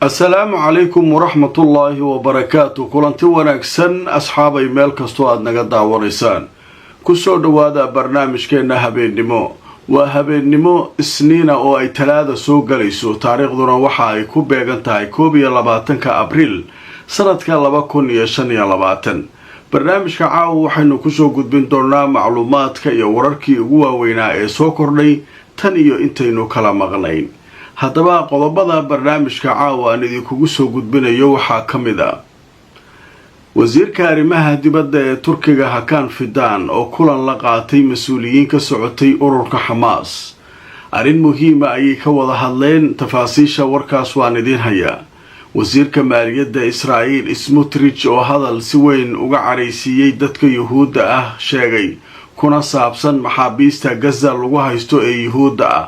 السلام عليكم ورحمة الله وبركاته كلنتي wanaagsan asxaabay meel kasto aad naga daawaneysaan kusoo dhawaada barnaamijkeena habeennimo waa habeennimo isniina oo ay talaada soo galayso taariikhduna waxa ay ku beegan tahay 22 Abriil sanadka 2025 barnaamijka caawa waxaynu kusoo gudbin doonaa macluumaadka iyo wararkii ugu waaweynaa ee soo kordhay tan iyo intaynu kala maqnayn haddaba qodobada barnaamijka caawa aan idinkugu soo gudbinayo waxaa ka mid ah wasiirka arrimaha dibadda ee Turkiga Hakan Fidan oo kulan la qaatay mas'uuliyiin ka socotay ururka Hamas arrin muhiim ah ayay ka wada hadleen tafaasiisha warkaas waan idin hayaa wasiirka maaliyadda Israa'iil Smotrich oo hadal si weyn uga careysiiyay dadka Yuhuudda ah sheegay kuna saabsan maxaabiista Gaza lagu haysto ee Yuhuudda ah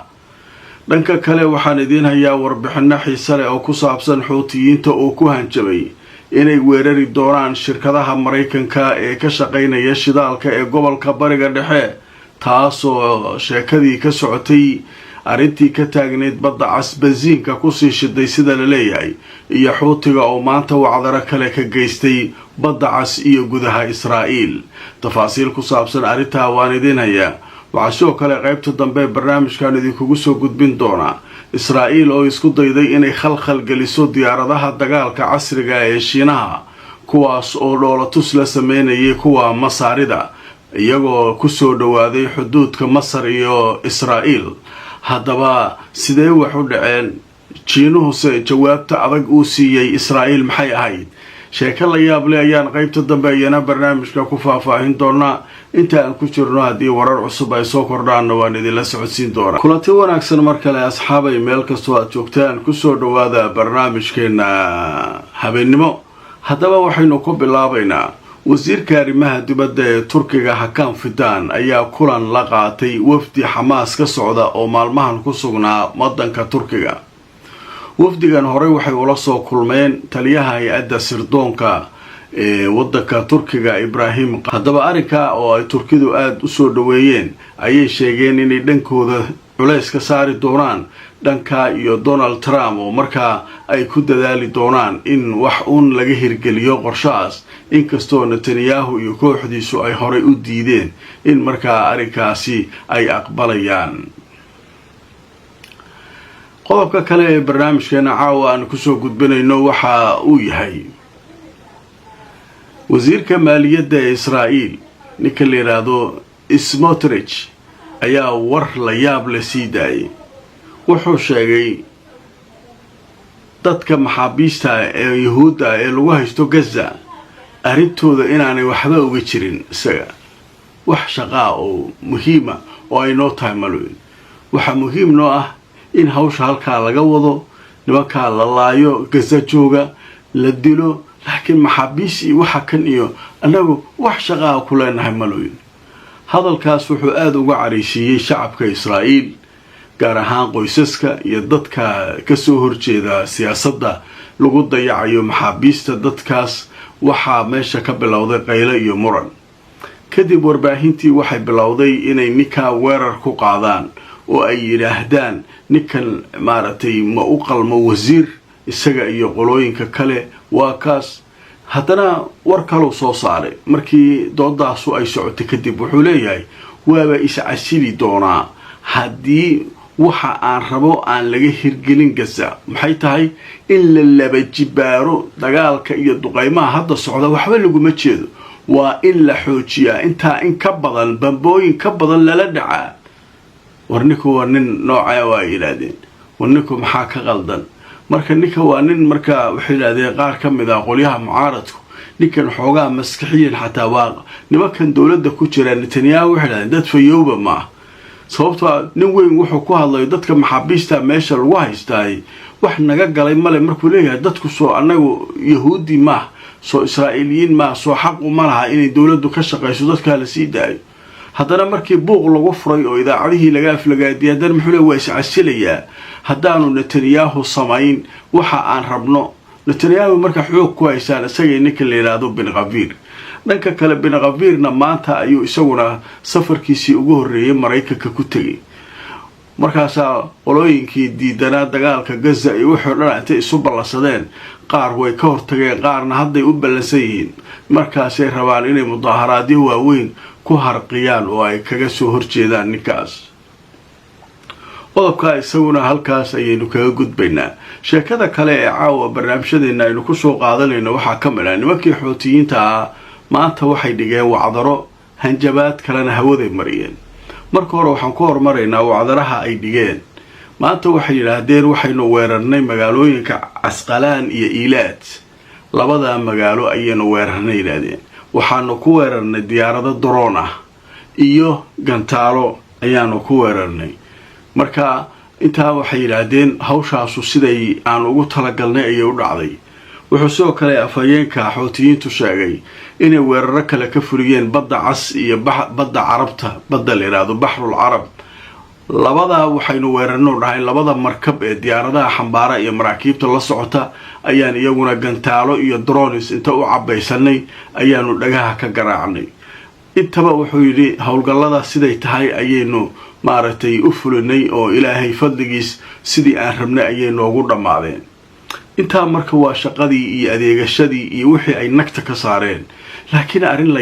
dhanka kale waxaan idin hayaa warbixino xiiso leh oo ku saabsan Xuutiyiinta oo ku hanjabay inay weerari doonaan shirkadaha Mareykanka ee ka shaqeynaya shidaalka ee gobolka Bariga Dhexe taasoo sheekadii ka socotay arrintii ka taagneed badda cas bensiinka ku sii shiday sida la leeyahay iyo Xuutiga oo maanta wacdaro kale ka geystay badda cas iyo gudaha Israa'iil tafaasiil ku saabsan arrinta waan idin hayaa waxaa kale qaybta dambe barnaamijkan idinkugu soo gudbin doona Israa'iil oo isku dayday inay khalkhal geliso diyaaradaha dagaalka casriga ee Shiinaha kuwaas oo dhoolatus la sameynayay kuwa Masaarida iyagoo ku soo dhawaaday xuduudka Masar iyo Israa'iil haddaba sidee wax u dhaceen Shiinuhu se jawaabta adag uu siiyay Israa'iil maxay ahayd sheeko la yaab leh ayaan qaybta dambe ayana barnaamijka ku faahfaahin doonaa inta aan ku jirno haddii warar cusub ay soo kordhaan waan idinla socodsiin doonaa kulanti wanaagsan mar kale asxaabay meel kastoo aad joogtaan kusoo dhawaada barnaamijkeena habeennimo haddaba waxaynu ku bilaabaynaa wasiirka arrimaha dibadda ee Turkiga Hakan Fidan ayaa kulan la qaatay wafdi Hamas ka socda oo maalmahan ku sugnaa wadanka Turkiga wafdigan hore waxay ula soo kulmeen taliyaha hay'adda sirdoonka wadanka Turkiga Ibrahim haddaba arrinka oo ay Turkidu aad u soo dhaweeyeen ayay sheegeen inay dhankooda culays ka saari doonaan dhanka iyo Donald Trump oo markaa ay ku dadaali doonaan in wax uun laga hirgeliyo qorshahaas inkastoo Netanyahu iyo kooxdiisu ay hore u diideen in markaa arrinkaasi ay aqbalayaan qodobka kale ee barnaamijkeena caawa aan kusoo gudbinayno waxa uu yahay wasiirka maaliyadda ee Israa'iil ninka la yiraahdo Smotrich ayaa war la yaab la sii daayay wuxuu sheegay dadka maxaabiista ee Yuhuudda ee lagu haysto Gaza arrintooda inaanay waxba uga jirin isaga wax shaqo oo muhiim ah oo ay noo tahay malweyn waxa muhiim noo ah in hawsha halka laga wado nimanka la laayo Gaza jooga la dilo laakiin maxaabiisi waxa kan iyo anagu wax shaqo ku leenahay malweyn hadalkaas wuxuu aad uga careysiiyay shacabka Israa'iil gaar ahaan qoysaska iyo dadka ka soo horjeeda siyaasadda lagu dayacayo maxaabiista dadkaas waxa meesha ka bilowday qaylo iyo muran kadib warbaahintii waxay bilowday inay ninka weerar ku qaadaan oo ay yiraahdaan ninkan maaragtay ma u qalmo wasiir isaga iyo qolooyinka kale waa kaas haddana war kale soo saaray markii doodaasu ay socotay kadib wuxuu leeyahay waaba iscasili doonaa haddii waxa aan rabo aan laga hirgelin Gaza maxay tahay in la laba jibaaro dagaalka iyo duqeymaha hadda socda waxba lagu jeedo waa in la xoojiyaa inta in ka badan bambooyin ka badan lala dhacaa warniku waa nin nooca waa ilaadeen warniku maxaa ka qaldan marka ninka waa nin marka waxay yiraahdeen qaar ka mid ah qolyaha mucaaradku ninkan xoogaa maskaxiyan xataa waa nimankan dawladda ku jira Netanyahu waxay yiraahdeen dad fayooba ma sababtoo nin weyn wuxuu ku hadlay dadka maxaabiista meesha lagu haystay wax naga galay male markuu leeyahay dadku soo anagu Yahuudi ma soo Israa'iiliyiin ma soo xaq u malaha inay dawladdu ka shaqeyso dadka la sii daayo haddana markii buuq lagu furay oo idaacadihii laga aflagaadiyay haddana muxuu leeyahay waa iscasilayaa haddaanu Netanyahu samayn waxa aan rabno Netanyahu marka xoog ku haysaan isaga ninka la yiraahdo Ben Gvir dhanka kale Ben Gvirna maanta ayuu isaguna safarkiisii ugu horeeyay Mareykanka ku tagay markaasaa qolooyinkii diidanaa dagaalka Gaza iyo wixii dhan intay isu ballansadeen qaar way ka hortageen qaarna hadday u ballansan yihiin markaasay rabaan inay mudaharaadyo waaweyn ku harqiyaan oo ay kaga soo horjeedaan ninkaas qodobka isaguna halkaas ayaynu kaga gudbaynaa sheekada kale ee caawa barnaamijyadeena aynu ku soo qaadanayno waxaa ka mid ah nimankii Xuutiyiinta ah maanta waxay dhigeen wacdaro hanjabaad kalena hawaday mariyeen marka hore waxaan ku hormaraynaa wacdaraha ay dhigeen maanta waxay yiraahdeen waxaynu weerarnay magaalooyinka Casqalaan iyo Eilat labada magaalo ayaynu weerarnay yiraahdeen waxaanu ku weerarnay diyaarado drone ah iyo gantaalo ayaanu ku weerarnay marka intaa waxay yiraahdeen hawshaasu siday aan ugu talagalnay ayay u dhacday wuxuu soo kale afayeenka Xuutiyiintu sheegay inay weeraro kale ka furiyeen badda cas iyo badda Carabta badda la yiraahdo Bahrul Arab labada waxaynu weerarno dhahay labada markab ee diyaaradaha xambaara iyo maraakiibta la socota ayaan iyaguna gantaalo iyo drones inta u cabaysanay ayaanu dhagaha ka garaacnay intaba wuxuu yiri hawlgallada siday tahay ayaynu maaragtay u fulinay oo Ilaahay fadligiis sidii aan rabnay ayay noogu dhamaadeen inta marka waa shaqadii iyo adeegashadii iyo wixii ay nagta ka saareen laakiin arrin la